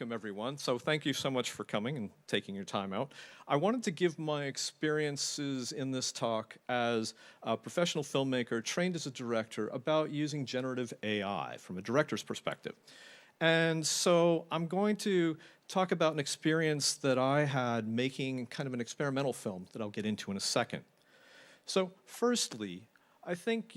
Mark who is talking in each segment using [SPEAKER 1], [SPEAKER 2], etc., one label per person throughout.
[SPEAKER 1] welcome everyone. So thank you so much for coming and taking your time out. I wanted to give my experiences in this talk as a professional filmmaker trained as a director about using generative AI from a director's perspective. And so I'm going to talk about an experience that I had making kind of an experimental film that I'll get into in a second. So firstly, I think,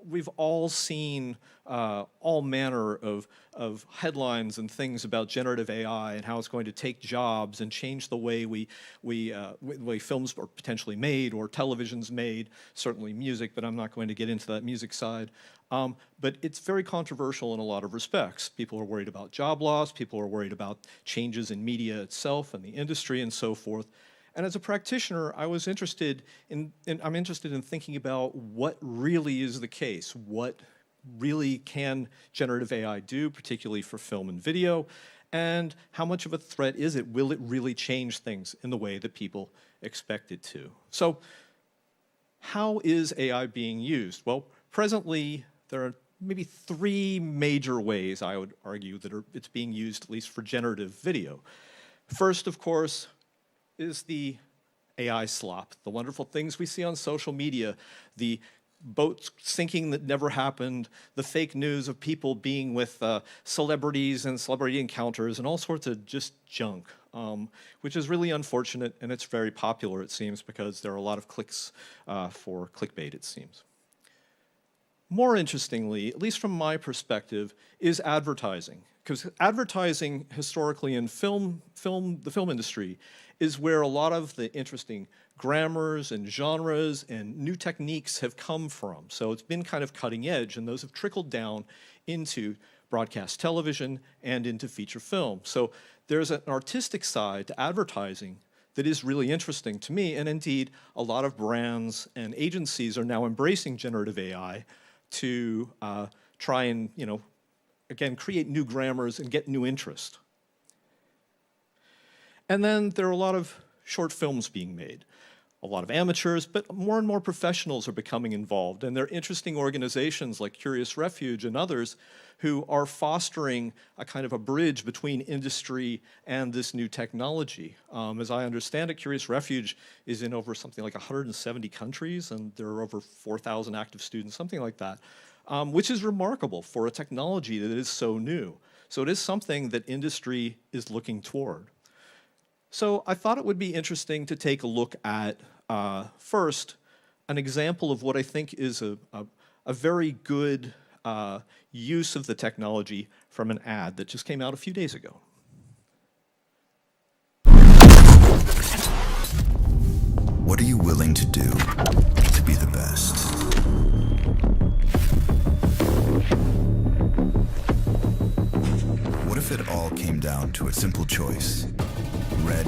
[SPEAKER 1] we've all seen all manner of headlines and things about generative AI and how it's going to take jobs and change the way the way films are potentially made or television's made, certainly music, but I'm not going to get into that music side. But it's very controversial in a lot of respects. People are worried about job loss, people are worried about changes in media itself and the industry and so forth. And as a practitioner, I'm interested in thinking about what really is the case. What really can generative AI do, particularly for film and video? And how much of a threat is it? Will it really change things in the way that people expect it to? So how is AI being used? Well, presently, there are maybe three major ways, I would argue, that it's being used, at least for generative video. First, of course, is the AI slop, the wonderful things we see on social media, the boats sinking that never happened, the fake news of people being with celebrities and celebrity encounters and all sorts of just junk, which is really unfortunate, and it's very popular, it seems, because there are a lot of clicks for clickbait, it seems. More interestingly, at least from my perspective, is advertising. Because advertising historically in the film industry is where a lot of the interesting grammars and genres and new techniques have come from. So it's been kind of cutting edge, and those have trickled down into broadcast television and into feature film. So there's an artistic side to advertising that is really interesting to me, and indeed a lot of brands and agencies are now embracing generative AI to try and, again, create new grammars and get new interest. And then there are a lot of short films being made. A lot of amateurs, but more and more professionals are becoming involved. And there are interesting organizations like Curious Refuge and others who are fostering a kind of a bridge between industry and this new technology. As I understand it, Curious Refuge is in over something like 170 countries, and there are over 4,000 active students, something like that, which is remarkable for a technology that is so new. So it is something that industry is looking toward. So I thought it would be interesting to take a look at, first, an example of what I think is a very good use of the technology from an ad that just came out a few days ago.
[SPEAKER 2] What are you willing to do to be the best? What if it all came down to a simple choice? Red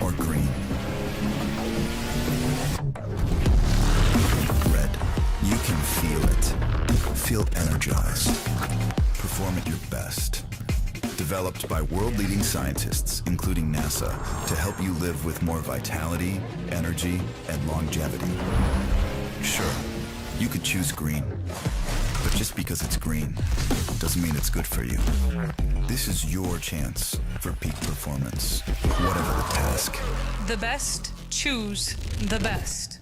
[SPEAKER 2] or green? Red. You can feel it. Feel energized. Perform at your best. Developed by world-leading scientists, including NASA, to help you live with more vitality, energy, and longevity. Sure, you could choose green, but just because it's green doesn't mean it's good for you. This is your chance for peak performance, whatever the task.
[SPEAKER 3] The best choose the best.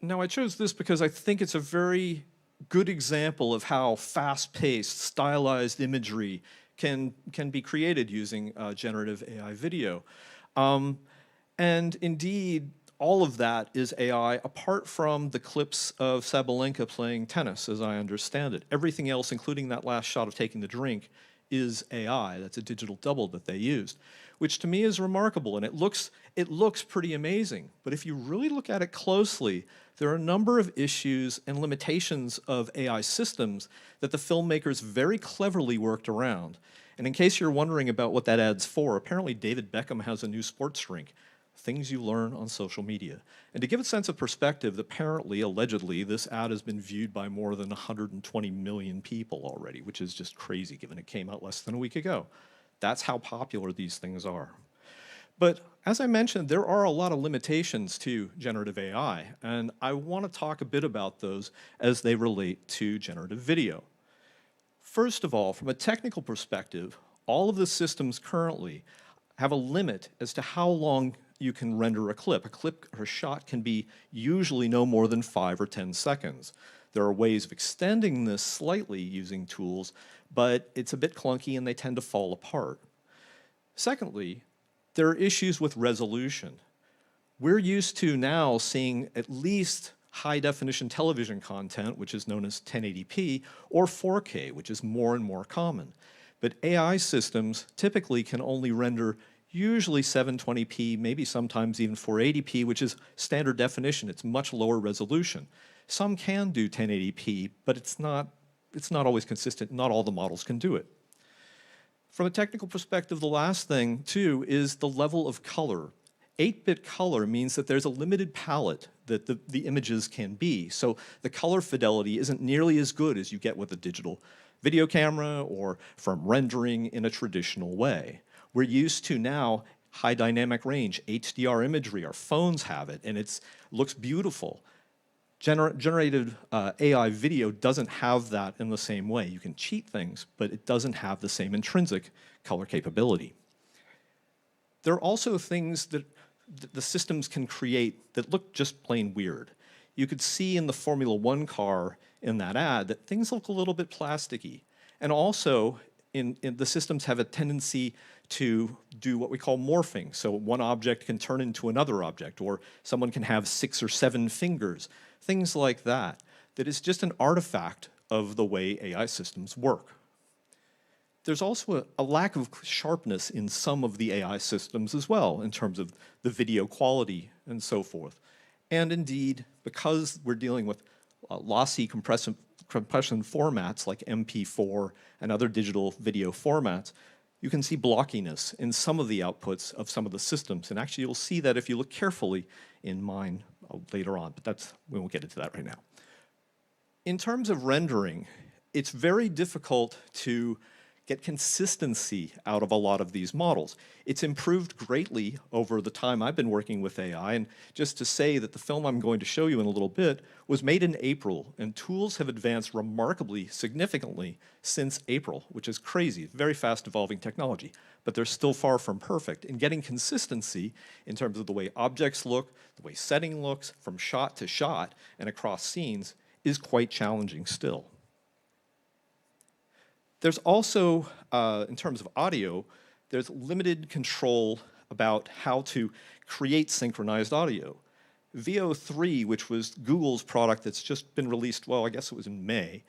[SPEAKER 1] Now, I chose this because I think it's a very good example of how fast-paced, stylized imagery can be created using generative AI video. And indeed, all of that is AI, apart from the clips of Sabalenka playing tennis, as I understand it. Everything else, including that last shot of taking the drink, is AI. That's a digital double that they used, which to me is remarkable, and it looks pretty amazing. But if you really look at it closely, there are a number of issues and limitations of AI systems that the filmmakers very cleverly worked around. And in case you're wondering about what that ad's for, apparently David Beckham has a new sports rink. Things you learn on social media. And to give a sense of perspective, apparently, allegedly, this ad has been viewed by more than 120 million people already, which is just crazy given it came out less than a week ago. That's how popular these things are. But as I mentioned, there are a lot of limitations to generative AI, and I want to talk a bit about those as they relate to generative video. First of all, from a technical perspective, all of the systems currently have a limit as to how long you can render a clip. A clip or a shot can be usually no more than 5 or 10 seconds. There are ways of extending this slightly using tools, but it's a bit clunky and they tend to fall apart. Secondly, there are issues with resolution. We're used to now seeing at least high-definition television content, which is known as 1080p, or 4K, which is more and more common. But AI systems typically can only render usually 720p, maybe sometimes even 480p, which is standard definition. It's much lower resolution. Some can do 1080p, but it's not always consistent. Not all the models can do it. From a technical perspective, the last thing, too, is the level of color. 8-bit color means that there's a limited palette that the images can be. So the color fidelity isn't nearly as good as you get with a digital video camera or from rendering in a traditional way. We're used to now high dynamic range, HDR imagery. Our phones have it, and it looks beautiful. Generated AI video doesn't have that in the same way. You can cheat things, but it doesn't have the same intrinsic color capability. There are also things that the systems can create that look just plain weird. You could see in the Formula One car in that ad that things look a little bit plasticky. And also, the systems have a tendency to do what we call morphing. So one object can turn into another object, or someone can have 6 or 7 fingers, things like that. That is just an artifact of the way AI systems work. There's also a lack of sharpness in some of the AI systems as well, in terms of the video quality and so forth. And indeed, because we're dealing with lossy compression formats like MP4 and other digital video formats, you can see blockiness in some of the outputs of some of the systems. And actually, you'll see that if you look carefully in mine later on, but we won't get into that right now. In terms of rendering, it's very difficult to get consistency out of a lot of these models. It's improved greatly over the time I've been working with AI, and just to say that the film I'm going to show you in a little bit was made in April, and tools have advanced remarkably significantly since April, which is crazy, very fast evolving technology, but they're still far from perfect. And getting consistency in terms of the way objects look, the way setting looks, from shot to shot and across scenes is quite challenging still. There's also, in terms of audio, there's limited control about how to create synchronized audio. VO3, which was Google's product that's just been released, well, I guess it was in May,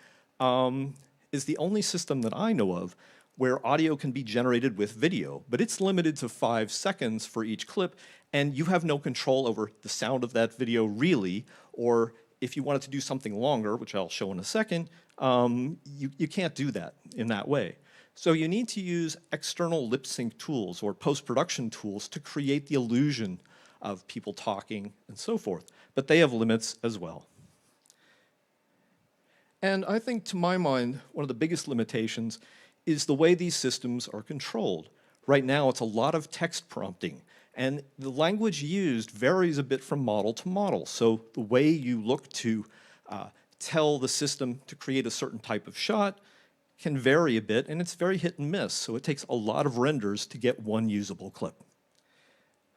[SPEAKER 1] is the only system that I know of where audio can be generated with video, but it's limited to 5 seconds for each clip, and you have no control over the sound of that video really, or if you wanted to do something longer, which I'll show in a second, you can't do that in that way. So you need to use external lip sync tools or post-production tools to create the illusion of people talking and so forth, but they have limits as well. And I think, to my mind, one of the biggest limitations is the way these systems are controlled. Right now, it's a lot of text prompting, and the language used varies a bit from model to model. So the way you look to tell the system to create a certain type of shot can vary a bit, and it's very hit and miss. So it takes a lot of renders to get one usable clip.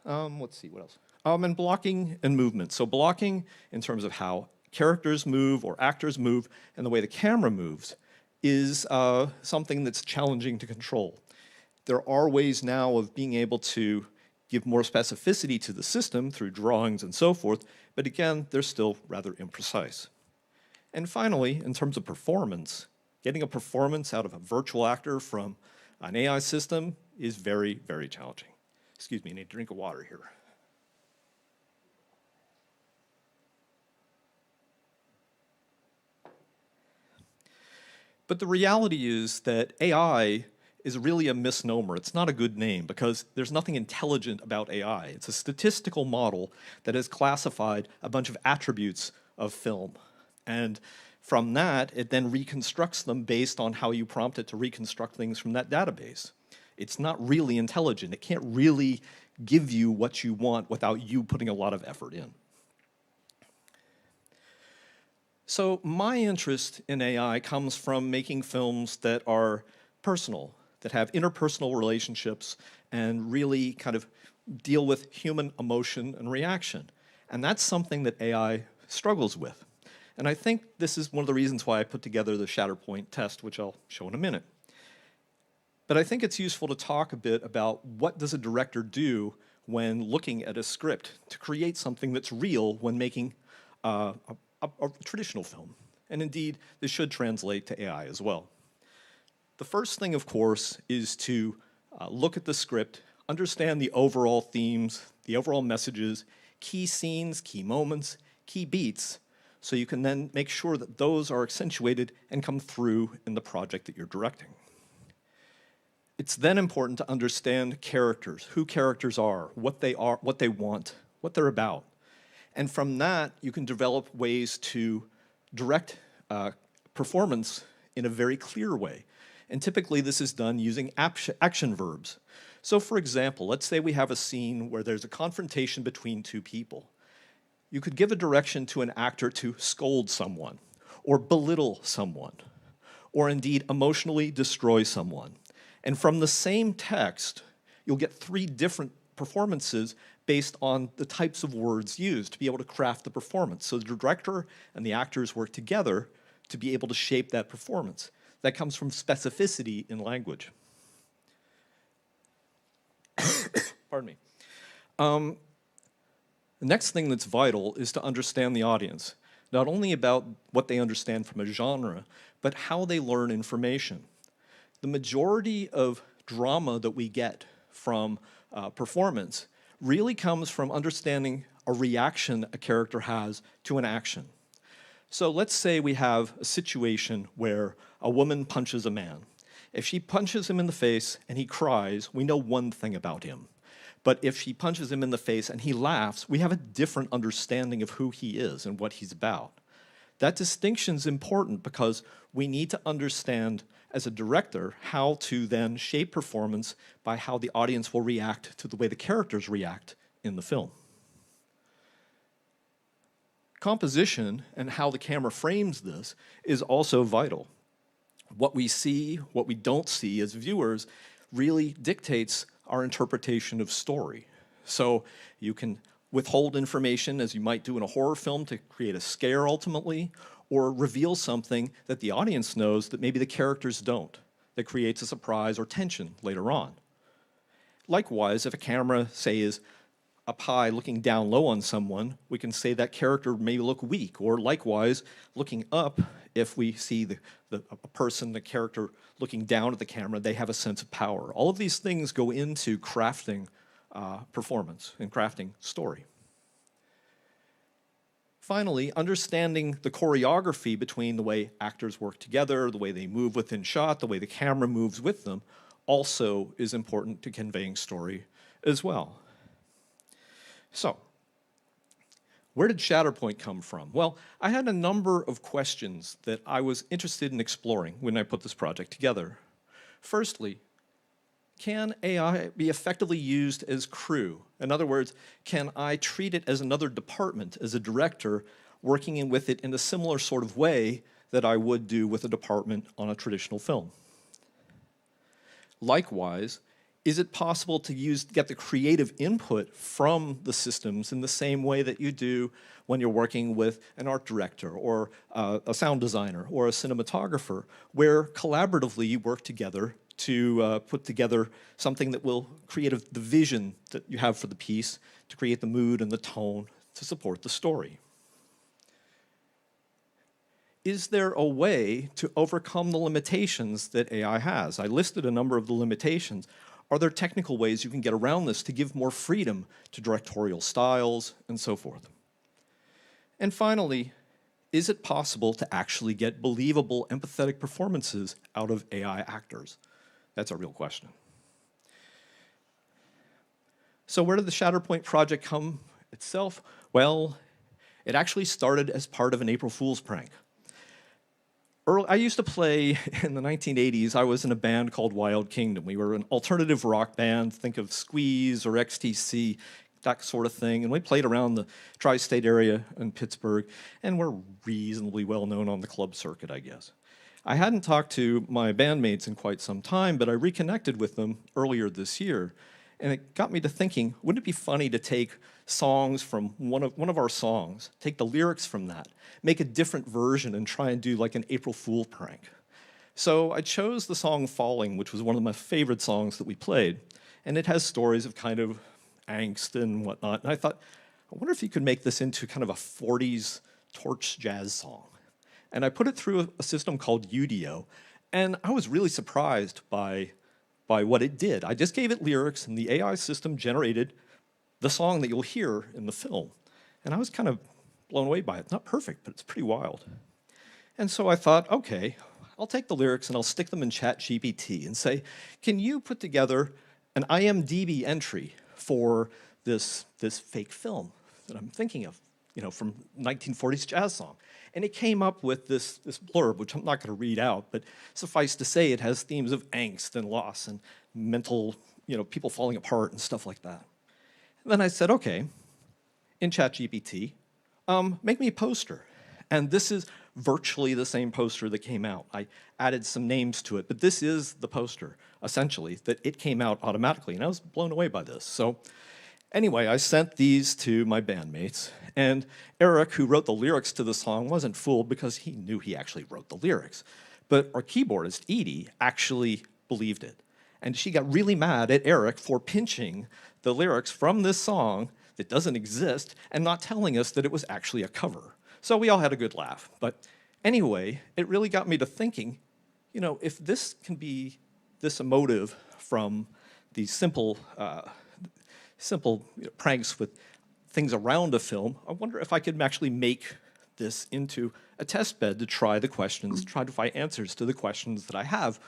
[SPEAKER 1] Let's see, what else? And blocking and movement. So blocking in terms of how characters move or actors move and the way the camera moves is something that's challenging to control. There are ways now of being able to give more specificity to the system through drawings and so forth, but again, they're still rather imprecise. And finally, in terms of performance, getting a performance out of a virtual actor from an AI system is very, very challenging. Excuse me, I need a drink of water here. But the reality is that AI is really a misnomer. It's not a good name because there's nothing intelligent about AI. It's a statistical model that has classified a bunch of attributes of film. And from that, it then reconstructs them based on how you prompt it to reconstruct things from that database. It's not really intelligent. It can't really give you what you want without you putting a lot of effort in. So my interest in AI comes from making films that are personal, that have interpersonal relationships and really kind of deal with human emotion and reaction. And that's something that AI struggles with. And I think this is one of the reasons why I put together the Shatterpoint test, which I'll show in a minute. But I think it's useful to talk a bit about what does a director do when looking at a script to create something that's real when making a traditional film. And indeed, this should translate to AI as well. The first thing, of course, is to look at the script, understand the overall themes, the overall messages, key scenes, key moments, key beats, so you can then make sure that those are accentuated and come through in the project that you're directing. It's then important to understand characters, who characters are, what they want, what they're about. And from that, you can develop ways to direct performance in a very clear way. And typically, this is done using action verbs. So for example, let's say we have a scene where there's a confrontation between two people. You could give a direction to an actor to scold someone, or belittle someone, or indeed emotionally destroy someone. And from the same text, you'll get 3 different performances based on the types of words used to be able to craft the performance. So the director and the actors work together to be able to shape that performance. That comes from specificity in language. Pardon me. The next thing that's vital is to understand the audience, not only about what they understand from a genre, but how they learn information. The majority of drama that we get from performance really comes from understanding a reaction a character has to an action. So let's say we have a situation where a woman punches a man. If she punches him in the face and he cries, we know one thing about him. But if she punches him in the face and he laughs, we have a different understanding of who he is and what he's about. That distinction is important because we need to understand, as a director, how to then shape performance by how the audience will react to the way the characters react in the film. Composition and how the camera frames this is also vital. What we see, what we don't see as viewers really dictates our interpretation of story. So you can withhold information as you might do in a horror film to create a scare ultimately, or reveal something that the audience knows that maybe the characters don't, that creates a surprise or tension later on. Likewise, if a camera, say, is up high looking down low on someone, we can say that character may look weak, or likewise, looking up, if we see a person, the character looking down at the camera, they have a sense of power. All of these things go into crafting performance and crafting story. Finally, understanding the choreography between the way actors work together, the way they move within shot, the way the camera moves with them, also is important to conveying story as well. So, where did Shatterpoint come from? Well, I had a number of questions that I was interested in exploring when I put this project together. Firstly, can AI be effectively used as crew? In other words, can I treat it as another department, as a director, working with it in a similar sort of way that I would do with a department on a traditional film? Likewise, is it possible to get the creative input from the systems in the same way that you do when you're working with an art director or a sound designer or a cinematographer, where collaboratively you work together to put together something that will create the vision that you have for the piece, to create the mood and the tone to support the story? Is there a way to overcome the limitations that AI has? I listed a number of the limitations. Are there technical ways you can get around this to give more freedom to directorial styles and so forth? And finally, is it possible to actually get believable, empathetic performances out of AI actors? That's a real question. So where did the Shatterpoint project come itself? Well, it actually started as part of an April Fool's prank. I used to play in the 1980s. I was in a band called Wild Kingdom. We were an alternative rock band. Think of Squeeze or XTC, that sort of thing. And we played around the tri-state area in Pittsburgh, and we're reasonably well known on the club circuit, I guess. I hadn't talked to my bandmates in quite some time, but I reconnected with them earlier this year, and it got me to thinking, wouldn't it be funny to take songs from one of our songs, take the lyrics from that, make a different version and try and do like an April Fool prank? So I chose the song Falling, which was one of my favorite songs that we played, and it has stories of kind of angst and whatnot. And I thought, I wonder if you could make this into kind of a 40s torch jazz song. And I put it through a system called UDO, and I was really surprised by what it did. I just gave it lyrics, and the AI system generated the song that you'll hear in the film. And I was kind of blown away by it. It's not perfect, but it's pretty wild. And so I thought, okay, I'll take the lyrics and I'll stick them in ChatGPT and say, can you put together an IMDb entry for this fake film that I'm thinking of, from 1940s jazz song? And it came up with this blurb, which I'm not going to read out, but suffice to say, it has themes of angst and loss and mental, people falling apart and stuff like that. And then I said, okay, in ChatGPT, make me a poster. And this is virtually the same poster that came out. I added some names to it, but this is the poster, essentially, that it came out automatically. And I was blown away by this. So anyway, I sent these to my bandmates, and Eric, who wrote the lyrics to the song, wasn't fooled because he knew he actually wrote the lyrics. But our keyboardist, Edie, actually believed it. And she got really mad at Eric for pinching the lyrics from this song that doesn't exist and not telling us that it was actually a cover. So we all had a good laugh. But anyway, it really got me to thinking, if this can be this emotive from these simple pranks with things around a film, I wonder if I could actually make this into a test bed to try the questions, try to find answers to the questions that I have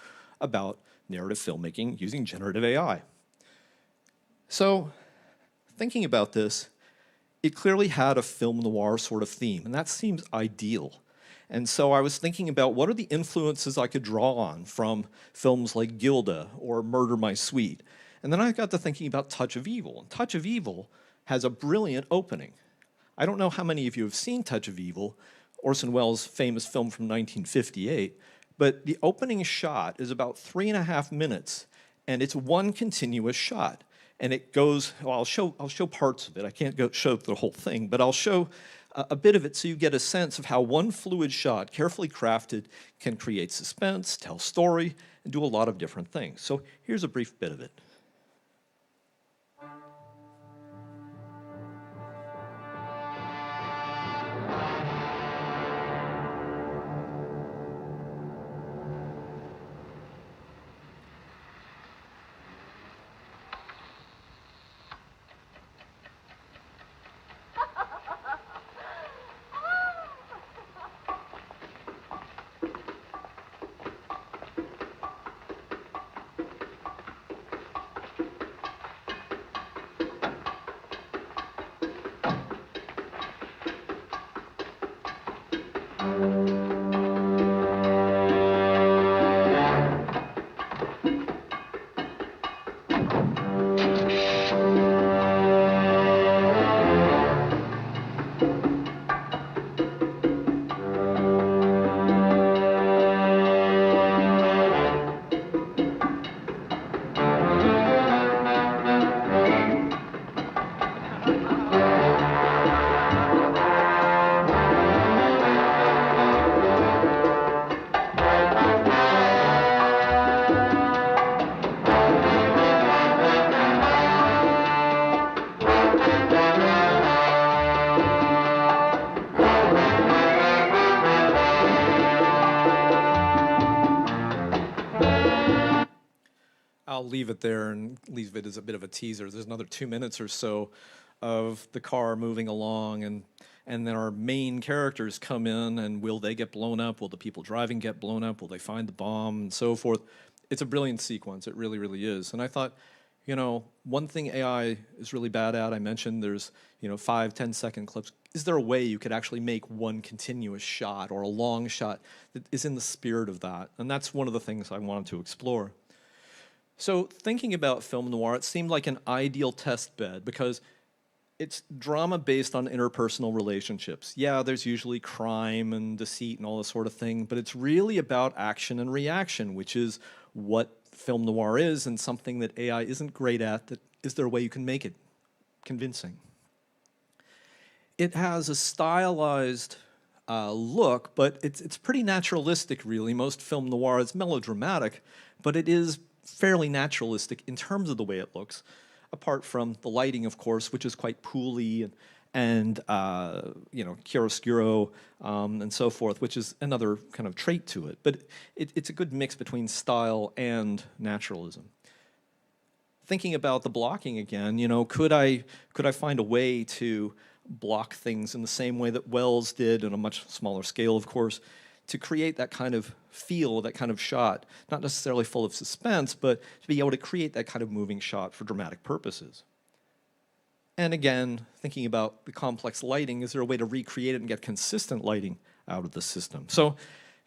[SPEAKER 1] about narrative filmmaking using generative AI. So thinking about this, it clearly had a film noir sort of theme, and that seems ideal. And so I was thinking about what are the influences I could draw on from films like Gilda or Murder, My Sweet. And then I got to thinking about Touch of Evil. And Touch of Evil has a brilliant opening. I don't know how many of you have seen Touch of Evil, Orson Welles' famous film from 1958, but the opening shot is about 3.5 minutes, and it's one continuous shot. And it goes, well, I'll show parts of it. I can't show the whole thing, but I'll show a bit of it so you get a sense of how one fluid shot, carefully crafted, can create suspense, tell story, and do a lot of different things. So here's a brief bit of it. I'll leave it there and leave it as a bit of a teaser. There's another 2 minutes or so of the car moving along, and then our main characters come in, and will they get blown up? Will the people driving get blown up? Will they find the bomb, and so forth? It's a brilliant sequence. It really, really is. And I thought, one thing AI is really bad at, I mentioned there's 5, 10-second clips. Is there a way you could actually make one continuous shot or a long shot that is in the spirit of that? And that's one of the things I wanted to explore. So thinking about film noir, it seemed like an ideal test bed because It's drama based on interpersonal relationships. Yeah, there's usually crime and deceit and all this sort of thing, but it's really about action and reaction, which is what film noir is, and something that AI isn't great at. That is there a way you can make it convincing? It has a stylized look, but it's pretty naturalistic, really. Most film noir is melodramatic, but it is fairly naturalistic in terms of the way it looks, apart from the lighting, of course, which is quite pooly and you know, chiaroscuro and so forth, which is another kind of trait to it. But it's a good mix between style and naturalism. Thinking about the blocking again, you know, could I find a way to block things in the same way that Wells did, on a much smaller scale, of course, to create that kind of feel, that kind of shot, not necessarily full of suspense, but to be able to create that kind of moving shot for dramatic purposes. And again, thinking about the complex lighting, is there a way to recreate it and get consistent lighting out of the system? So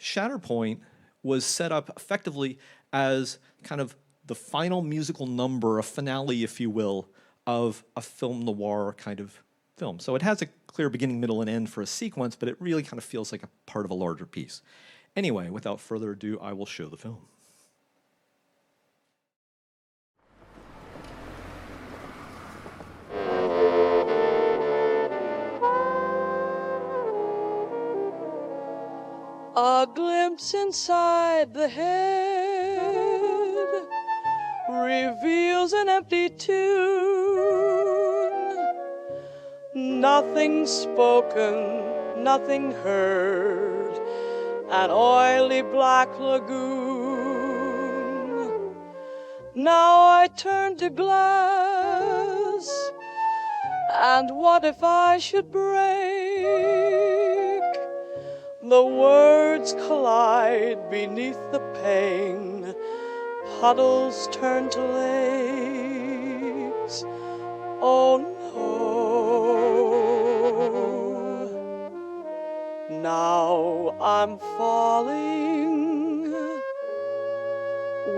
[SPEAKER 1] Shatterpoint was set up effectively as kind of the final musical number, a finale, if you will, of a film noir kind of film. So it has a clear beginning, middle, and end for a sequence, but it really kind of feels like a part of a larger piece. Anyway, without further ado, I will show the film.
[SPEAKER 4] A glimpse inside the head reveals an empty tune. Nothing spoken, nothing heard, an oily black lagoon. Now I turn to glass, and what if I should break? The words collide beneath the pain, puddles turn to lakes. Oh no. Now I'm falling.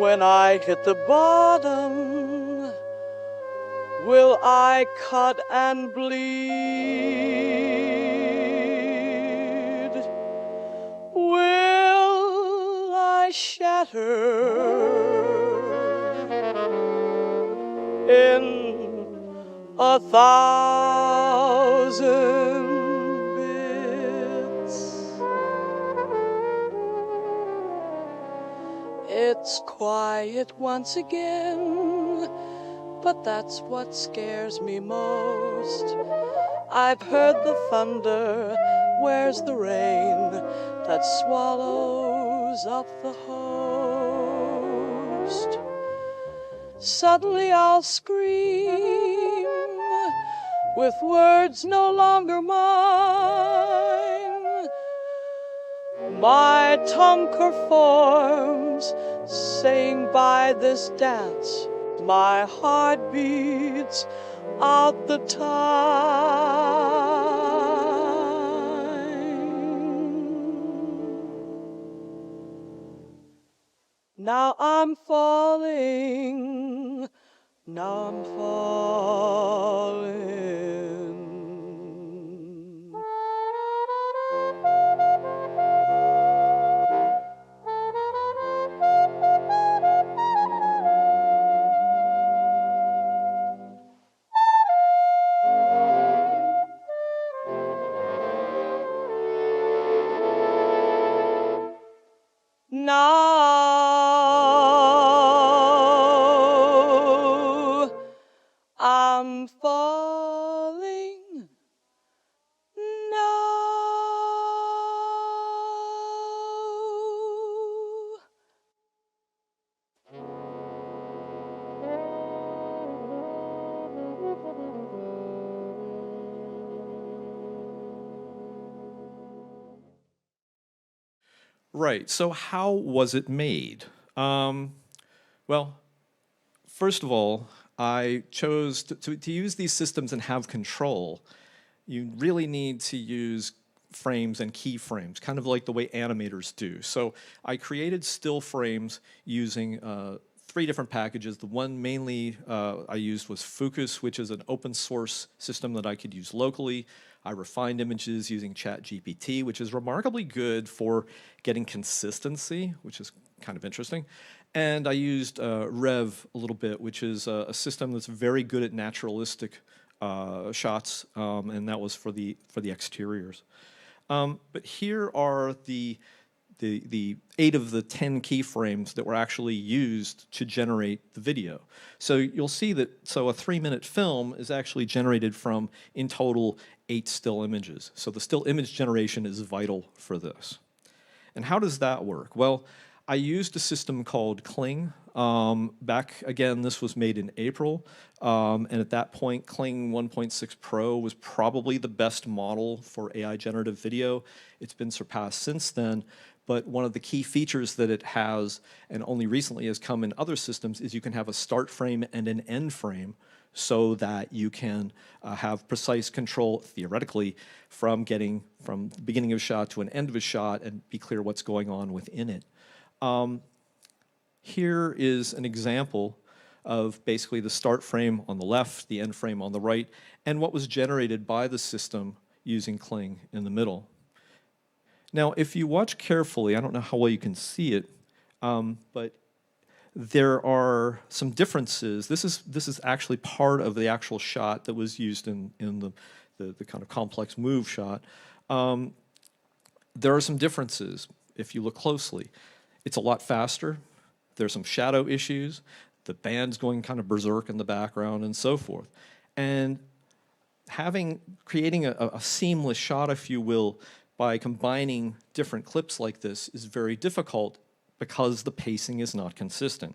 [SPEAKER 4] When I hit the bottom, will I cut and bleed? Will I shatter in 1,000 bits? It's quiet once again, but that's what scares me most. I've heard the thunder, where's the rain that swallows up the host? Suddenly I'll scream with words no longer mine. My tongue conforms, saying by this dance my heart beats out the time. Now I'm falling, now I'm falling. Now I'm falling. Now
[SPEAKER 1] Right, so how was it made? Well, first of all, I chose to use these systems and have control. You really need to use frames and keyframes, kind of like the way animators do. So I created still frames using 3 different packages. The one mainly I used was Focus, which is an open source system that I could use locally. I refined images using ChatGPT, which is remarkably good for getting consistency, which is kind of interesting. And I used Rev a little bit, which is a system that's very good at naturalistic shots, and that was for the exteriors. But here are the 8 of the 10 keyframes that were actually used to generate the video. So you'll see that, so a 3-minute film is actually generated from, in total, 8 still images. So the still image generation is vital for this. And how does that work? Well, I used a system called Kling. Back, again, this was made in April, and at that point, Kling 1.6 Pro was probably the best model for AI generative video. It's been surpassed since then, but one of the key features that it has, and only recently has come in other systems, is you can have a start frame and an end frame so that you can have precise control, theoretically, from getting from the beginning of a shot to an end of a shot and be clear what's going on within it. Here is an example of basically the start frame on the left, the end frame on the right, and what was generated by the system using Kling in the middle. Now, if you watch carefully, I don't know how well you can see it, but there are some differences. This is actually part of the actual shot that was used in the kind of complex move shot. There are some differences if you look closely. It's a lot faster. There's some shadow issues. The band's going kind of berserk in the background and so forth. And creating a seamless shot, if you will, by combining different clips like this is very difficult because the pacing is not consistent.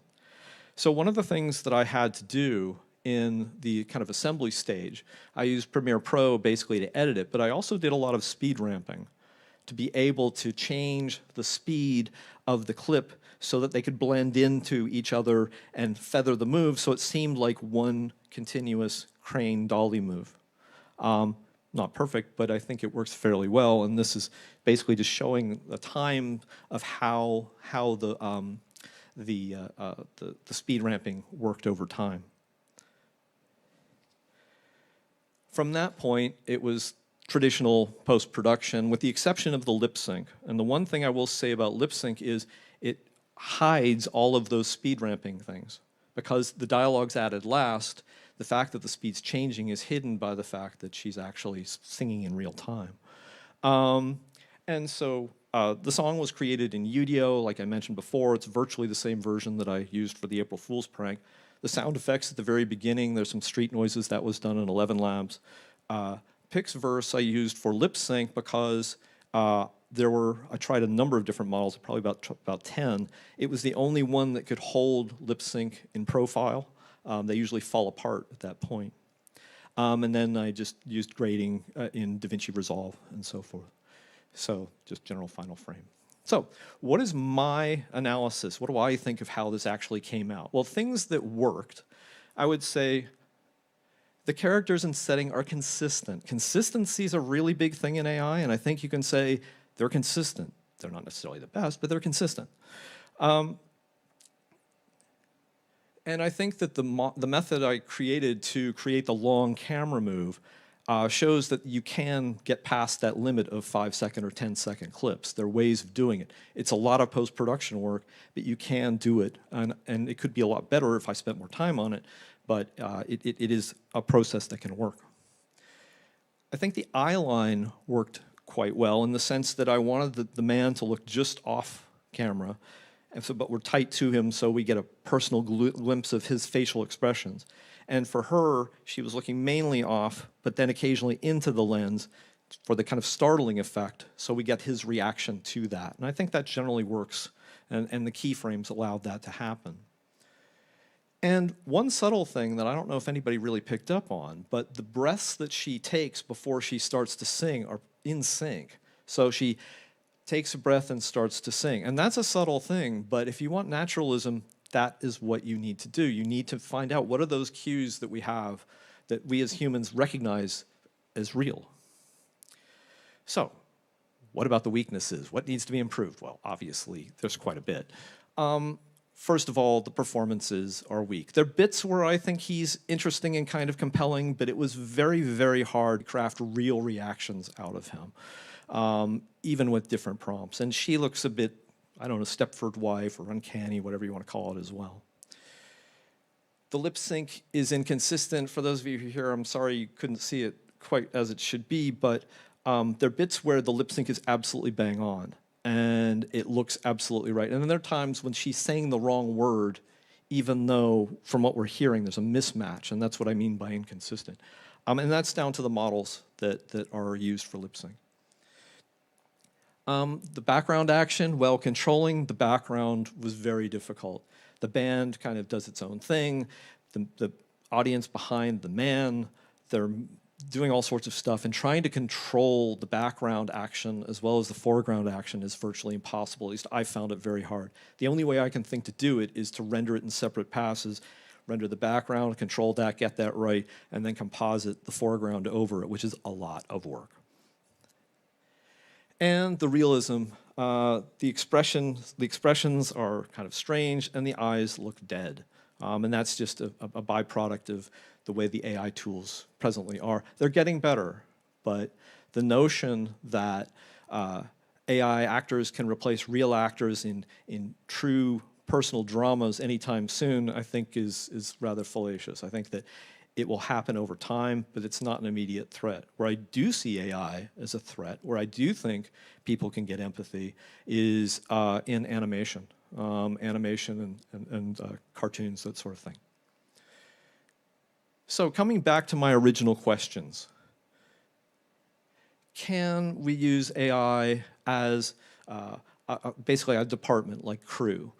[SPEAKER 1] So one of the things that I had to do in the kind of assembly stage, I used Premiere Pro basically to edit it, but I also did a lot of speed ramping to be able to change the speed of the clip so that they could blend into each other and feather the move so it seemed like one continuous crane dolly move. Not perfect, but I think it works fairly well, and this is basically just showing the time of how the speed ramping worked over time. From that point, it was traditional post-production, with the exception of the lip sync. And the one thing I will say about lip sync is it hides all of those speed ramping things. Because the dialogue's added last, the fact that the speed's changing is hidden by the fact that she's actually singing in real time. And so the song was created in Udio, like I mentioned before. It's virtually the same version that I used for the April Fool's prank. The sound effects at the very beginning, there's some street noises that was done in 11 Labs. Pixverse I used for lip sync because I tried a number of different models, probably about 10. It was the only one that could hold lip sync in profile. They usually fall apart at that point. And then I just used grading in DaVinci Resolve and so forth. So just general final frame. So what is my analysis? What do I think of how this actually came out? Well, things that worked, I would say the characters and setting are consistent. Consistency is a really big thing in AI, and I think you can say they're consistent. They're not necessarily the best, but they're consistent. And I think that the method I created to create the long camera move shows that you can get past that limit of 5-second or 10-second clips. There are ways of doing it. It's a lot of post-production work, but you can do it, and it could be a lot better if I spent more time on it, but it is a process that can work. I think the eye line worked quite well in the sense that I wanted the man to look just off camera, but we're tight to him so we get a personal glimpse of his facial expressions. And for her, she was looking mainly off, but then occasionally into the lens for the kind of startling effect, so we get his reaction to that. And I think that generally works, and the keyframes allowed that to happen. And one subtle thing that I don't know if anybody really picked up on, but the breaths that she takes before she starts to sing are in sync. So she takes a breath and starts to sing. And that's a subtle thing, but if you want naturalism, that is what you need to do. You need to find out what are those cues that we have that we as humans recognize as real. So, what about the weaknesses? What needs to be improved? Well, obviously, there's quite a bit. First of all, the performances are weak. There are bits where I think he's interesting and kind of compelling, but it was very, very hard to craft real reactions out of him, even with different prompts. And she looks a bit, I don't know, Stepford wife or uncanny, whatever you want to call it as well. The lip sync is inconsistent. For those of you who are here, I'm sorry you couldn't see it quite as it should be, but there are bits where the lip sync is absolutely bang on. And it looks absolutely right. And then there are times when she's saying the wrong word, even though from what we're hearing, there's a mismatch, and that's what I mean by inconsistent. And that's down to the models that are used for lip sync. The background action, well, controlling the background was very difficult. The band kind of does its own thing. The audience behind the man, they're doing all sorts of stuff, and trying to control the background action as well as the foreground action is virtually impossible. At least I found it very hard. The only way I can think to do it is to render it in separate passes, render the background, control that, get that right, and then composite the foreground over it, which is a lot of work. And the realism, the expressions are kind of strange, and the eyes look dead. And that's just a byproduct of the way the AI tools presently are. They're getting better, but the notion that AI actors can replace real actors in true personal dramas anytime soon, I think is rather fallacious. I think that it will happen over time, but it's not an immediate threat. Where I do see AI as a threat, where I do think people can get empathy, is in animation. Animation and cartoons, that sort of thing. So coming back to my original questions, can we use AI as basically a department like crew?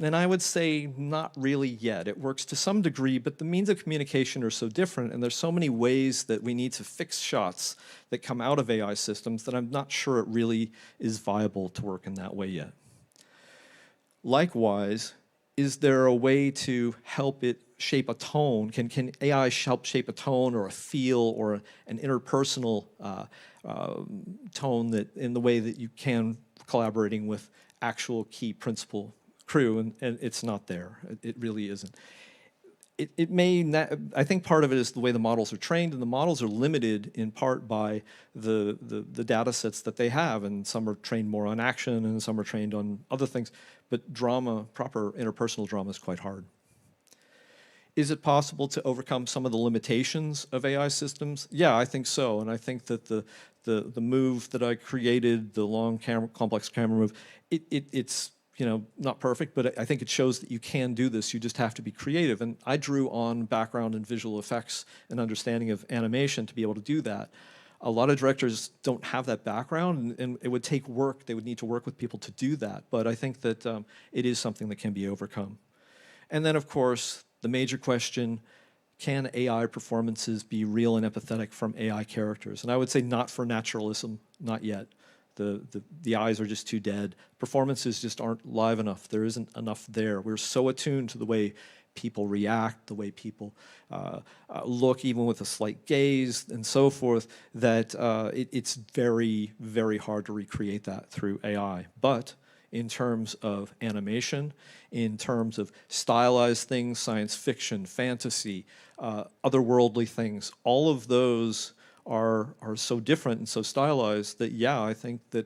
[SPEAKER 1] And I would say not really yet. It works to some degree, but the means of communication are so different, and there's so many ways that we need to fix shots that come out of AI systems that I'm not sure it really is viable to work in that way yet. Likewise, is there a way to help it shape a tone? Can AI help shape a tone or a feel or an interpersonal tone that in the way that you can collaborating with actual key principal crew? And it's not there. It really isn't. It may not, I think part of it is the way the models are trained, and the models are limited in part by the data sets that they have, and some are trained more on action and some are trained on other things, but drama, proper interpersonal drama is quite hard. Is it possible to overcome some of the limitations of AI systems? Yeah, I think so, and I think that the move that I created, the long complex camera move, it's not perfect, but I think it shows that you can do this. You just have to be creative. And I drew on background and visual effects and understanding of animation to be able to do that. A lot of directors don't have that background, and it would take work. They would need to work with people to do that. But I think that it is something that can be overcome. And then, of course, the major question, can AI performances be real and empathetic from AI characters? And I would say not for naturalism, not yet. The eyes are just too dead. Performances just aren't live enough. There isn't enough there. We're so attuned to the way people react, the way people look, even with a slight gaze and so forth, that it's very, very hard to recreate that through AI. But in terms of animation, in terms of stylized things, science fiction, fantasy, otherworldly things, all of those are so different and so stylized that, yeah, I think that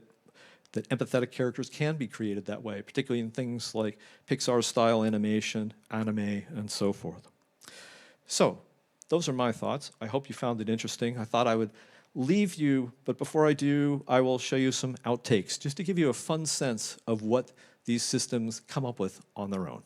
[SPEAKER 1] empathetic characters can be created that way, particularly in things like Pixar-style animation, anime, and so forth. So those are my thoughts. I hope you found it interesting. I thought I would leave you, but before I do, I will show you some outtakes, just to give you a fun sense of what these systems come up with on their own.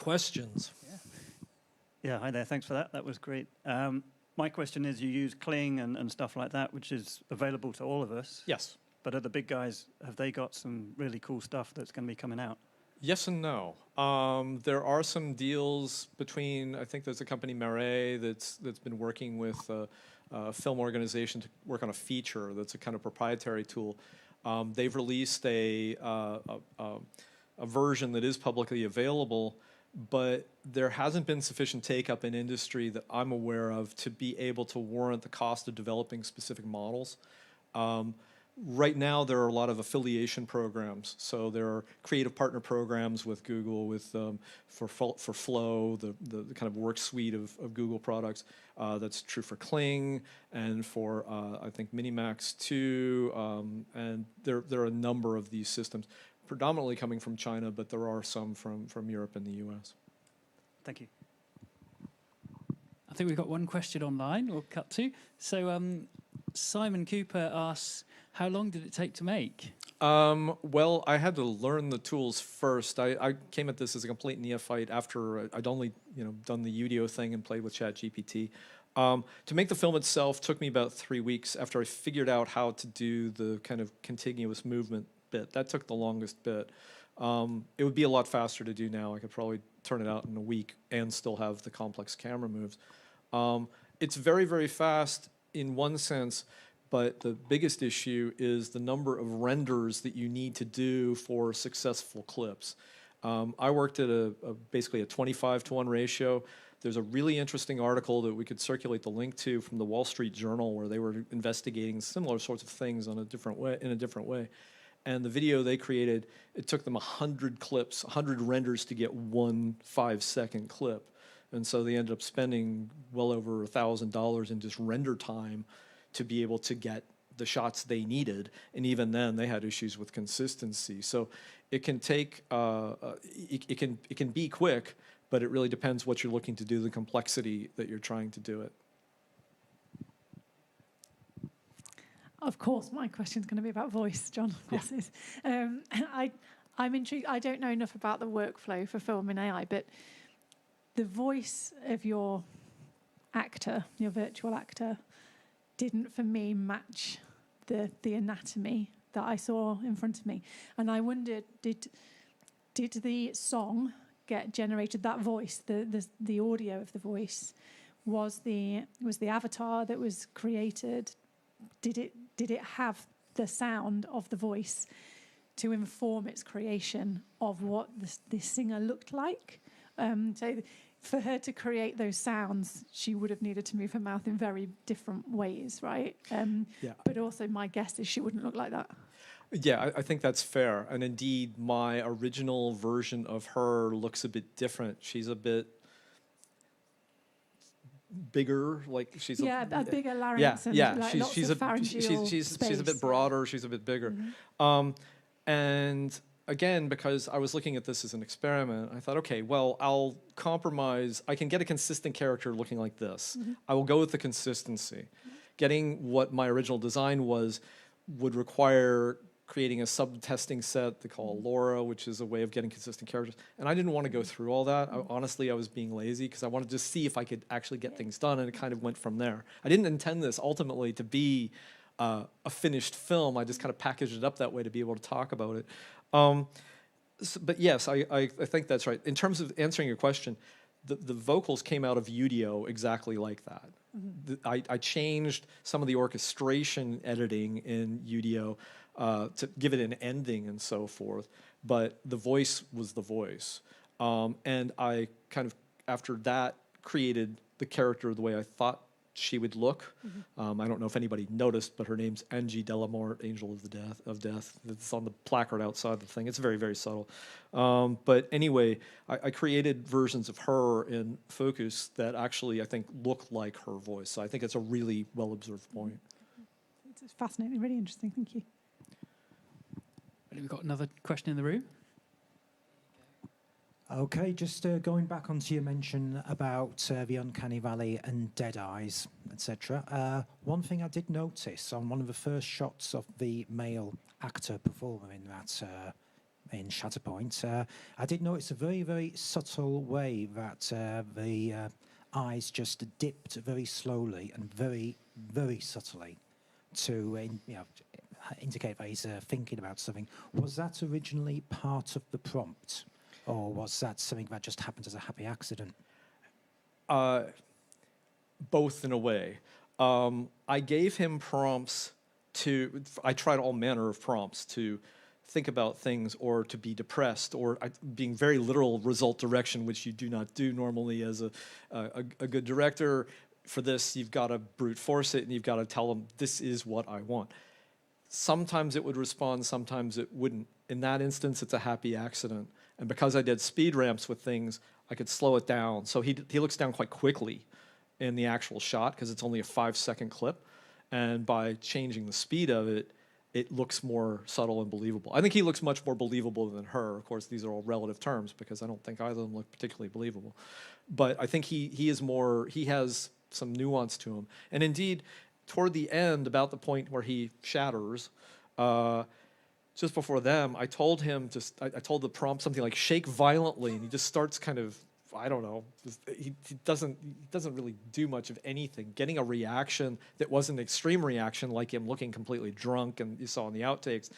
[SPEAKER 1] questions.
[SPEAKER 5] Yeah, hi there. Thanks for that. That was great. My question is, you use Kling and stuff like that, which is available to all of us.
[SPEAKER 1] Yes.
[SPEAKER 5] But are the big guys, have they got some really cool stuff that's going to be coming out?
[SPEAKER 1] Yes and no. There are some deals between, I think there's a company, Marais, that's been working with a film organization to work on a feature that's a kind of proprietary tool. They've released a version that is publicly available, but there hasn't been sufficient take-up in industry that I'm aware of to be able to warrant the cost of developing specific models. Right now, there are a lot of affiliation programs. So there are creative partner programs with Google, with for Flow, the kind of work suite of Google products. That's true for Kling and for I think Minimax too. And there are a number of these systems, predominantly coming from China, but there are some from Europe and the U.S.
[SPEAKER 5] Thank you.
[SPEAKER 6] I think we've got one question online we'll cut to. So Simon Cooper asks, how long did it take to make?
[SPEAKER 1] Well, I had to learn the tools first. I came at this as a complete neophyte after I'd only done the Udio thing and played with ChatGPT. To make the film itself took me about 3 weeks after I figured out how to do the kind of contiguous movement bit. That took the longest bit. It would be a lot faster to do now. I could probably turn it out in a week and still have the complex camera moves. It's very, very fast in one sense, but the biggest issue is the number of renders that you need to do for successful clips. I worked at basically a 25-to-1 ratio. There's a really interesting article that we could circulate the link to from the Wall Street Journal where they were investigating similar sorts of things in a different way. And the video they created, it took them 100 clips, 100 renders to get one 5-second clip. And so they ended up spending well over $1,000 in just render time to be able to get the shots they needed. And even then, they had issues with consistency. So it can take, it can be quick, but it really depends what you're looking to do, the complexity that you're trying to do it.
[SPEAKER 7] Of course, my question's going to be about voice, John. Of course it is. I'm intrigued. I don't know enough about the workflow for film in AI, but the voice of your actor, your virtual actor, didn't, for me, match the anatomy that I saw in front of me. And I wondered, did the song get generated, that voice, the audio of the voice, was the avatar that was created? Did it have the sound of the voice to inform its creation of what the singer looked like? So for her to create those sounds, she would have needed to move her mouth in very different ways, right? But also my guess is she wouldn't look like that.
[SPEAKER 1] Yeah, I think that's fair. And indeed, my original version of her looks a bit different. She's a bit bigger, like she's
[SPEAKER 7] a bigger larynx.
[SPEAKER 1] She's a bit broader. She's a bit bigger. Mm-hmm. And again, because I was looking at this as an experiment, I thought, okay, well, I'll compromise. I can get a consistent character looking like this. Mm-hmm. I will go with the consistency. Mm-hmm. Getting what my original design was would require creating a sub-testing set they call LoRa, which is a way of getting consistent characters. And I didn't want to go through all that. Honestly, I was being lazy because I wanted to see if I could actually get things done, and it kind of went from there. I didn't intend this ultimately to be a finished film. I just kind of packaged it up that way to be able to talk about it. But yes, I think that's right. In terms of answering your question, the vocals came out of Udio exactly like that. Mm-hmm. I changed some of the orchestration editing in Udio to give it an ending and so forth, but the voice was the voice. And I kind of, after that, created the character the way I thought she would look. Mm-hmm. I don't know if anybody noticed, but her name's Angie Delamort, Angel of Death. It's on the placard outside the thing. It's very, very subtle. But anyway, I created versions of her in Focus that actually, I think, look like her voice. So I think it's a really well-observed point.
[SPEAKER 7] It's fascinating, really interesting. Thank you.
[SPEAKER 6] We've got another question in the room.
[SPEAKER 8] Okay, just going back onto your mention about the Uncanny Valley and Dead Eyes, etc. One thing I did notice on one of the first shots of the male actor performer in Shatterpoint. I did notice a very, very subtle way that the eyes just dipped very slowly and very, very subtly to indicate that he's thinking about something. Was that originally part of the prompt, or was that something that just happened as a happy accident?
[SPEAKER 1] Both in a way. I gave him prompts I tried all manner of prompts to think about things or to be depressed or being very literal result direction, which you do not do normally as a good director. For this, you've got to brute force it and you've got to tell them, this is what I want. Sometimes it would respond, sometimes it wouldn't. In that instance, it's a happy accident. And because I did speed ramps with things, I could slow it down. So he looks down quite quickly in the actual shot because it's only a 5-second clip. And by changing the speed of it, it looks more subtle and believable. I think he looks much more believable than her. Of course, these are all relative terms because I don't think either of them look particularly believable. But I think he has some nuance to him. And indeed, toward the end, about the point where he shatters, just before them, I told him I told the prompt something like shake violently, and he just starts kind of, I don't know, he doesn't really do much of anything. Getting a reaction that wasn't an extreme reaction, like him looking completely drunk, and you saw in the outtakes,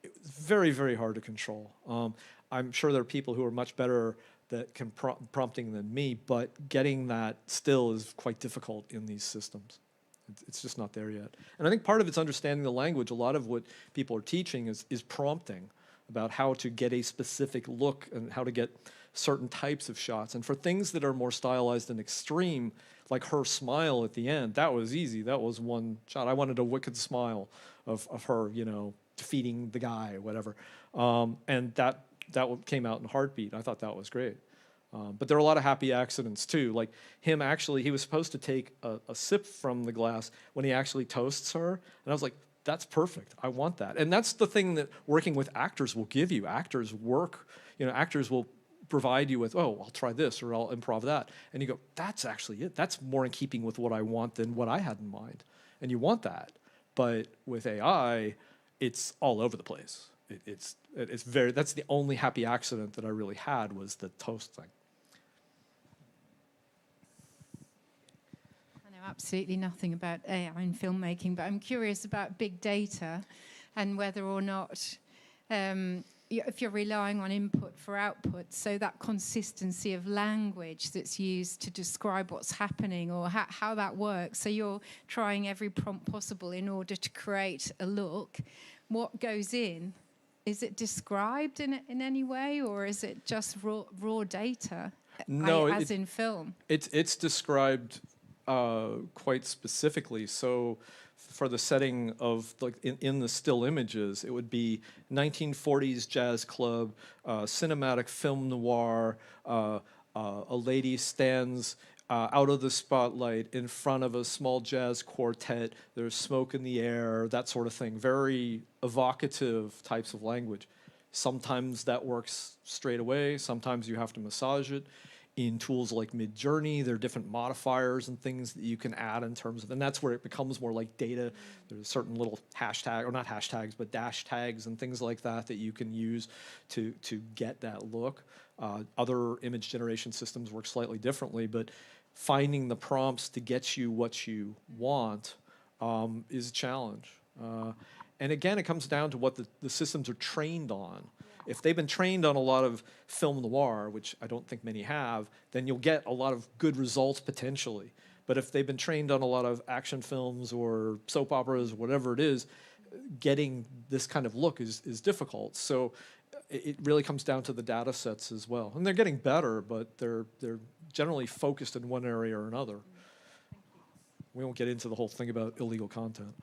[SPEAKER 1] it was very, very hard to control. I'm sure there are people who are much better that can prompting than me, but getting that still is quite difficult in these systems. It's just not there yet. And I think part of it's understanding the language. A lot of what people are teaching is prompting about how to get a specific look and how to get certain types of shots. And for things that are more stylized and extreme, like her smile at the end, that was easy. That was one shot. I wanted a wicked smile of her, defeating the guy or whatever. And that came out in a heartbeat. I thought that was great. But there are a lot of happy accidents too. Like him he was supposed to take a sip from the glass when he actually toasts her. And I was like, that's perfect. I want that. And that's the thing that working with actors will give you. Actors will provide you with, oh, I'll try this or I'll improv that. And you go, that's actually it. That's more in keeping with what I want than what I had in mind. And you want that. But with AI, it's all over the place. That's the only happy accident that I really had was the toast thing.
[SPEAKER 9] I know absolutely nothing about AI in filmmaking, but I'm curious about big data and whether or not if you're relying on input for output, so that consistency of language that's used to describe what's happening or how that works. So you're trying every prompt possible in order to create a look. What goes in? Is it described in any way, or is it just raw data?
[SPEAKER 1] No,
[SPEAKER 9] as in film.
[SPEAKER 1] It's described quite specifically. So for the setting of in the still images, it would be 1940s jazz club, cinematic film noir. A lady stands out of the spotlight in front of a small jazz quartet. There's smoke in the air, that sort of thing. Very evocative types of language. Sometimes that works straight away. Sometimes you have to massage it. In tools like Midjourney, there are different modifiers and things that you can add in terms of, and that's where it becomes more like data. There's certain little hashtag, or not hashtags, but dash tags and things like that that you can use to get that look. Other image generation systems work slightly differently, but finding the prompts to get you what you want is a challenge. And again, it comes down to what the systems are trained on. If they've been trained on a lot of film noir, which I don't think many have, then you'll get a lot of good results potentially. But if they've been trained on a lot of action films or soap operas or whatever it is, getting this kind of look is difficult. So it really comes down to the data sets as well. And they're getting better, but they're generally focused in one area or another. We won't get into the whole thing about illegal content.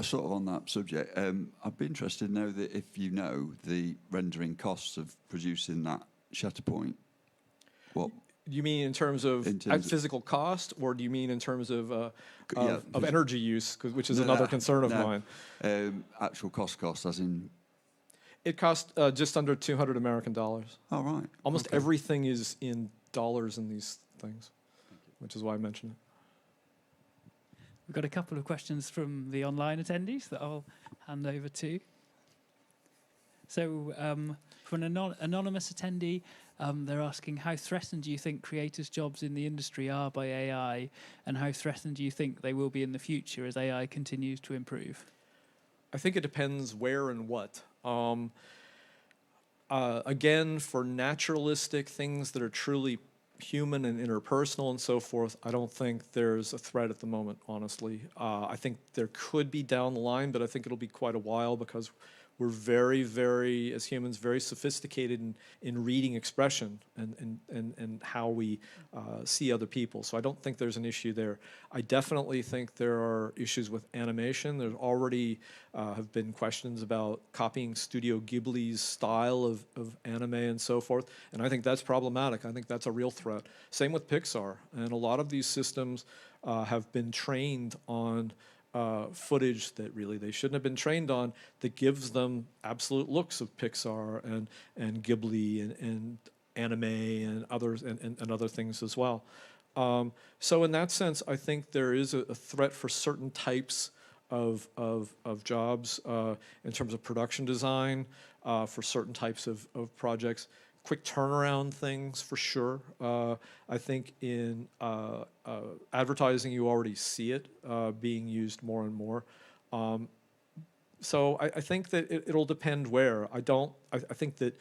[SPEAKER 10] Sort of on that subject, I'd be interested to know that if you know the rendering costs of producing that Shatterpoint. What
[SPEAKER 1] you mean in terms of physical cost, or do you mean in terms of energy use, which is another concern of mine?
[SPEAKER 10] Actual cost, as in.
[SPEAKER 1] It cost just under $200 American. Oh,
[SPEAKER 10] right.
[SPEAKER 1] Almost everything is in dollars in these things, which is why I mentioned it.
[SPEAKER 6] We've got a couple of questions from the online attendees that I'll hand over to. So from an anonymous attendee, they're asking, how threatened do you think creators' jobs in the industry are by AI, and how threatened do you think they will be in the future as AI continues to improve?
[SPEAKER 1] I think it depends where and what. Again, for naturalistic things that are truly human and interpersonal and so forth, I don't think there's a threat at the moment, honestly. I think there could be down the line, but I think it'll be quite a while because we're very, very, as humans, very sophisticated in reading expression and how we see other people. So I don't think there's an issue there. I definitely think there are issues with animation. There already have been questions about copying Studio Ghibli's style of anime and so forth, and I think that's problematic. I think that's a real threat. Same with Pixar, and a lot of these systems have been trained on footage that really they shouldn't have been trained on, that gives them absolute looks of Pixar and Ghibli and anime and others and other things as well. So in that sense, I think there is a threat for certain types of jobs in terms of production design, for certain types of projects. Quick turnaround things for sure. I think in advertising you already see it being used more and more. So I think that it'll depend where. I think that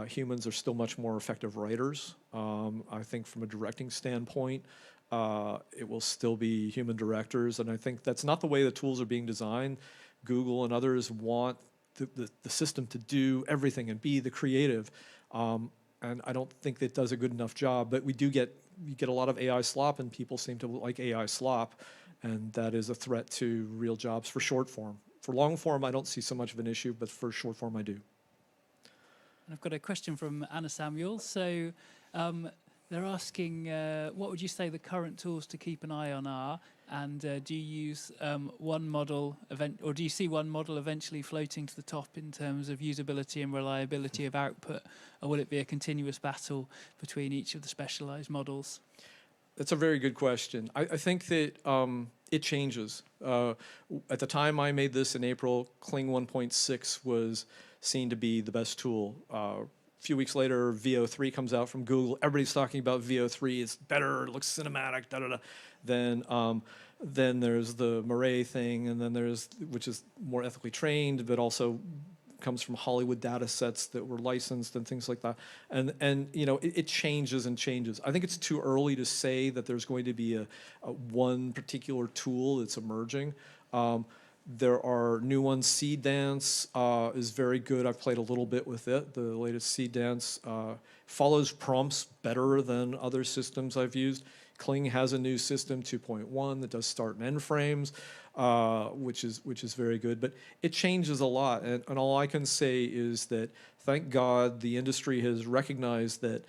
[SPEAKER 1] humans are still much more effective writers. I think from a directing standpoint, it will still be human directors, and I think that's not the way the tools are being designed. Google and others want the system to do everything and be the creative. And I don't think it does a good enough job, but you get a lot of AI slop, and people seem to like AI slop, and that is a threat to real jobs for short form. For long form, I don't see so much of an issue, but for short form, I do.
[SPEAKER 6] And I've got a question from Anna Samuel. So they're asking, what would you say the current tools to keep an eye on are? And do you use one model or do you see one model eventually floating to the top in terms of usability and reliability of output, or will it be a continuous battle between each of the specialized models?
[SPEAKER 1] That's a very good question. I think that it changes. At the time I made this in April, Kling 1.6 was seen to be the best tool. A few weeks later, VO3 comes out from Google. Everybody's talking about VO3. It's better, it looks cinematic, da-da-da. Then there's the Murray thing, and then there's, which is more ethically trained, but also comes from Hollywood data sets that were licensed and things like that. And you know, it changes and changes. I think it's too early to say that there's going to be a one particular tool that's emerging. There are new ones. Seed Dance is very good. I've played a little bit with it. The latest Seed Dance follows prompts better than other systems I've used. Kling has a new system, 2.1, that does start and end frames, which is very good. But it changes a lot, and all I can say is that thank God the industry has recognized that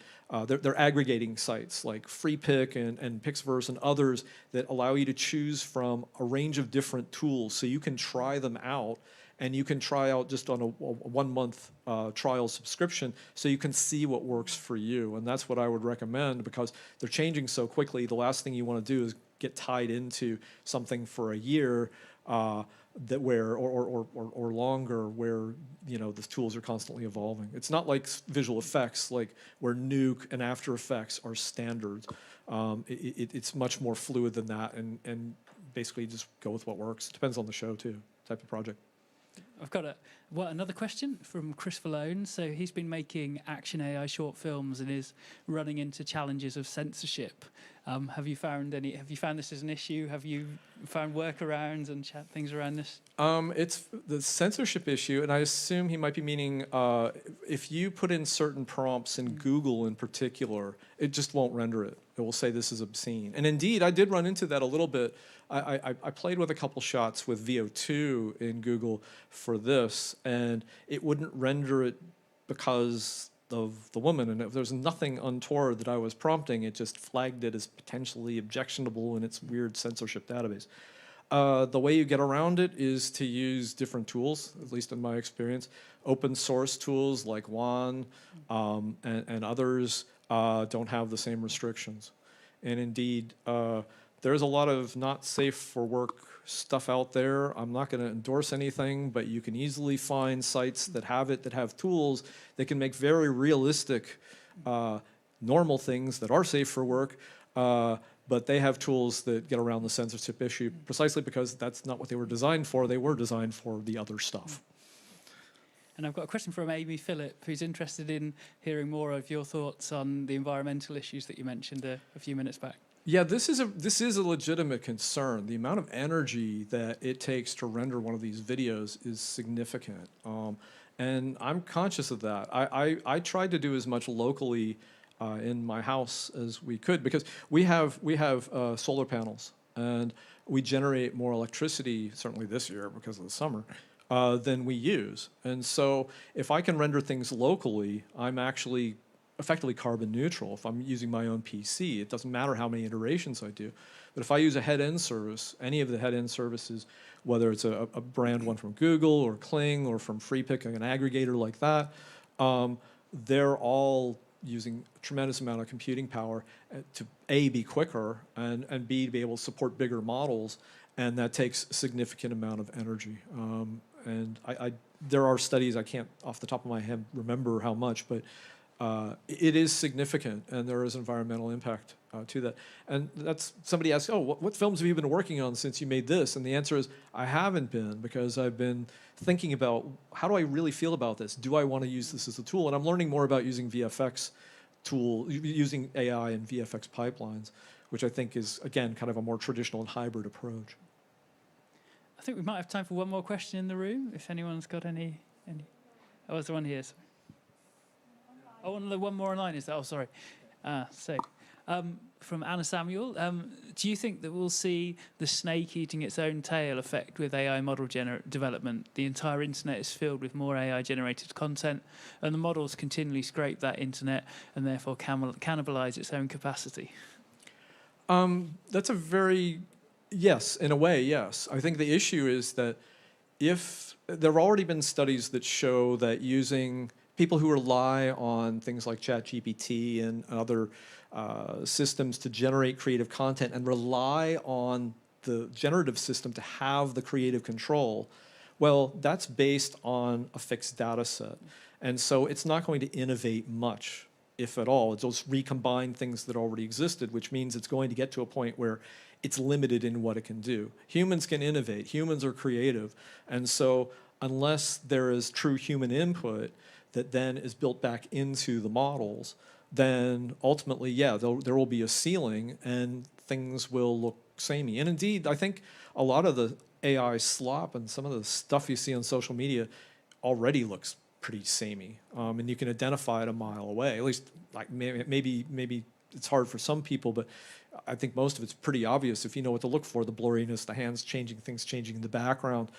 [SPEAKER 1] they're aggregating sites like FreePic and Pixverse and others that allow you to choose from a range of different tools, so you can try them out. And you can try out just on a 1-month trial subscription, so you can see what works for you. And that's what I would recommend, because they're changing so quickly. The last thing you want to do is get tied into something for a year that where or longer, where you know the tools are constantly evolving. It's not like visual effects, like where Nuke and After Effects are standards. It's much more fluid than that, and basically just go with what works. It depends on the show too, type of project.
[SPEAKER 6] I've got another question from Chris Falone. So he's been making action AI short films and is running into challenges of censorship. Have you found this as an issue? Have you found workarounds and things around this?
[SPEAKER 1] It's the censorship issue, and I assume he might be meaning if you put in certain prompts in Google in particular, it just won't render it. It will say this is obscene. And indeed, I did run into that a little bit. I played with a couple shots with VO2 in Google for this, and it wouldn't render it because of the woman, and if there's nothing untoward that I was prompting, it just flagged it as potentially objectionable in its weird censorship database. The way you get around it is to use different tools, at least in my experience. Open source tools like WAN and others don't have the same restrictions. And indeed, there's a lot of not safe for work stuff out there. I'm not going to endorse anything, but you can easily find sites that have it, that have tools that can make very realistic, normal things that are safe for work, but they have tools that get around the censorship issue precisely because that's not what they were designed for. They were designed for the other stuff.
[SPEAKER 6] And I've got a question from Amy Phillip, who's interested in hearing more of your thoughts on the environmental issues that you mentioned a few minutes back.
[SPEAKER 1] Yeah, this is a legitimate concern. The amount of energy that it takes to render one of these videos is significant, and I'm conscious of that. I tried to do as much locally in my house as we could because we have solar panels and we generate more electricity, certainly this year because of the summer, than we use. And so if I can render things locally, I'm actually effectively carbon neutral. If I'm using my own PC, it doesn't matter how many iterations I do. But if I use a head-end service, any of the head-end services, whether it's a brand one from Google or Kling or from FreePick, an aggregator like that, they're all using a tremendous amount of computing power to A, be quicker, and B, to be able to support bigger models, and that takes a significant amount of energy. And there are studies, I can't off the top of my head remember how much, but it is significant, and there is environmental impact to that. And that's, somebody asks, oh, what films have you been working on since you made this? And the answer is, I haven't been, because I've been thinking about, how do I really feel about this? Do I want to use this as a tool? And I'm learning more about using VFX using AI and VFX pipelines, which I think is, again, kind of a more traditional and hybrid approach.
[SPEAKER 6] I think we might have time for one more question in the room, if anyone's got any. Oh, there's the one here. Sorry. Oh, one more online, is that? Oh, sorry. From Anna Samuel, do you think that we'll see the snake eating its own tail effect with AI model development? The entire internet is filled with more AI-generated content, and the models continually scrape that internet and therefore cannibalize its own capacity.
[SPEAKER 1] That's a very, yes, in a way, yes. I think the issue is that if there have already been studies that show that using people who rely on things like ChatGPT and other systems to generate creative content and rely on the generative system to have the creative control, well, that's based on a fixed data set. And so it's not going to innovate much, if at all. It'll just recombine things that already existed, which means it's going to get to a point where it's limited in what it can do. Humans can innovate. Humans are creative. And so unless there is true human input that then is built back into the models, then ultimately, yeah, there will be a ceiling and things will look samey. And indeed, I think a lot of the AI slop and some of the stuff you see on social media already looks pretty samey. And you can identify it a mile away. At least, like maybe it's hard for some people, but I think most of it's pretty obvious if you know what to look for, the blurriness, the hands changing, things changing in the background.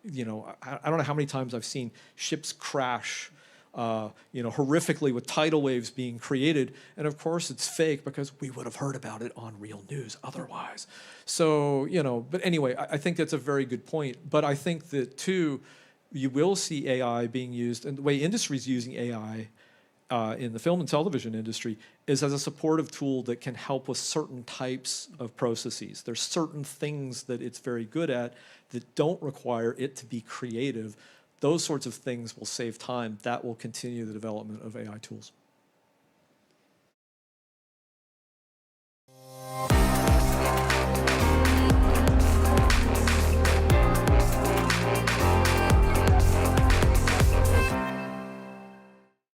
[SPEAKER 1] You know, I don't know how many times I've seen ships crash horrifically with tidal waves being created. And of course it's fake because we would have heard about it on real news otherwise. So, but anyway, I think that's a very good point. But I think that too, you will see AI being used, and the way industry's using AI in the film and television industry is as a supportive tool that can help with certain types of processes. There's certain things that it's very good at that don't require it to be creative. Those sorts of things will save time. That will continue the development of AI tools.